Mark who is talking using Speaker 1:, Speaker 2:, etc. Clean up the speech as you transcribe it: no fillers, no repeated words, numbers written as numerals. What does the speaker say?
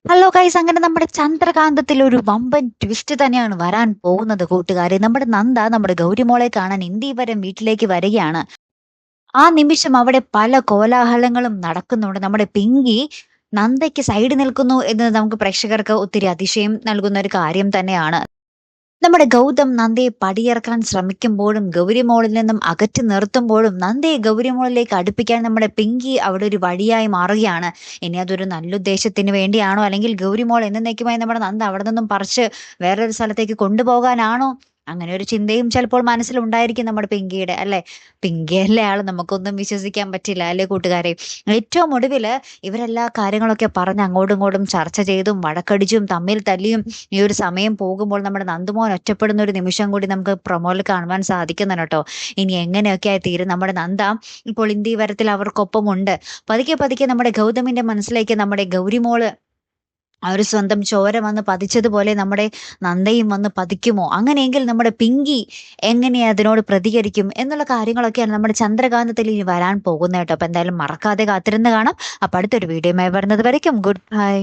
Speaker 1: Hello guys, അങ്ങനെ നമ്മുടെ ചന്ദ്രകാന്തത്തിൽ ഒരു വമ്പൻ ട്വിസ്റ്റ് തന്നെയാണ് വരാൻ പോകുന്നത് കൂട്ടുകാരെ. നമ്മുടെ നന്ദ നമ്മുടെ ഗൗരിമോളെ കാണാൻ ഇന്ദീവരം വീട്ടിലേക്ക് വരികയാണ്. ആ നിമിഷം അവിടെ പല കോലാഹലങ്ങളും നടക്കുന്നുണ്ട്. നമ്മുടെ പിങ്കി നന്ദയ്ക്ക് സൈഡ് നിൽക്കുന്നു എന്നത് നമുക്ക് പ്രേക്ഷകർക്ക് ഒത്തിരി അതിശയം നൽകുന്ന ഒരു കാര്യം തന്നെയാണ്. നമ്മുടെ ഗൗതം നന്ദയെ പടിയിറക്കാൻ ശ്രമിക്കുമ്പോഴും ഗൗരിമോളിൽ നിന്നും അകറ്റി നിർത്തുമ്പോഴും നന്ദയെ ഗൗരിമോളിലേക്ക് അടുപ്പിക്കാൻ നമ്മുടെ പിങ്കി അവിടെ ഒരു വഴിയായി മാറുകയാണ്. ഇനി അതൊരു നല്ല ഉദ്ദേശത്തിന് വേണ്ടിയാണോ, അല്ലെങ്കിൽ ഗൗരിമോൾ എന്നേക്കുമായി നമ്മുടെ നന്ദ അവിടെ നിന്നും പറിച്ച് വേറൊരു സ്ഥലത്തേക്ക് കൊണ്ടുപോകാനാണോ? അങ്ങനെ ഒരു ചിന്തയും ചിലപ്പോൾ മനസ്സിലുണ്ടായിരിക്കും നമ്മുടെ പിങ്കിയുടെ, അല്ലെ? പിങ്കിയല്ലേ ആള്, നമുക്കൊന്നും വിശ്വസിക്കാൻ പറ്റില്ല അല്ലേ കൂട്ടുകാരെ? ഏറ്റവും ഒടുവില് ഇവരെല്ലാ കാര്യങ്ങളൊക്കെ പറഞ്ഞ് അങ്ങോട്ടും ഇങ്ങോട്ടും ചർച്ച ചെയ്തും വഴക്കടിച്ചും തമ്മിൽ തല്ലിയും ഈ ഒരു സമയം പോകുമ്പോൾ നമ്മുടെ നന്ദുമോൻ ഒറ്റപ്പെടുന്ന ഒരു നിമിഷം കൂടി നമുക്ക് പ്രൊമോയിൽ കാണുവാൻ സാധിക്കുന്നുണ്ട് കേട്ടോ. ഇനി എങ്ങനെയൊക്കെയായി തീരും നമ്മുടെ നന്ദ ഇപ്പോൾ ഇന്ദീവരത്തിൽ അവർക്കൊപ്പമുണ്ട്. പതുക്കെ പതുക്കെ നമ്മുടെ ഗൗതമിന്റെ മനസ്സിലേക്ക് നമ്മുടെ ഗൗരിമോള് ആ ഒരു സ്വന്തം ചോര വന്ന് പതിച്ചതുപോലെ നമ്മുടെ നന്ദയും വന്ന് പതിക്കുമോ? അങ്ങനെയെങ്കിൽ നമ്മുടെ പിങ്കി എങ്ങനെ അതിനോട് പ്രതികരിക്കും എന്നുള്ള കാര്യങ്ങളൊക്കെയാണ് നമ്മുടെ ചന്ദ്രകാന്തത്തിൽ ഇനി വരാൻ പോകുന്നത് കേട്ടോ. അപ്പൊ എന്തായാലും മറക്കാതെ കാത്തിരുന്ന് കാണാം. അപ്പൊ അടുത്തൊരു വീഡിയോയുമായി വരുന്നത് വരയ്ക്കും ഗുഡ് ബൈ.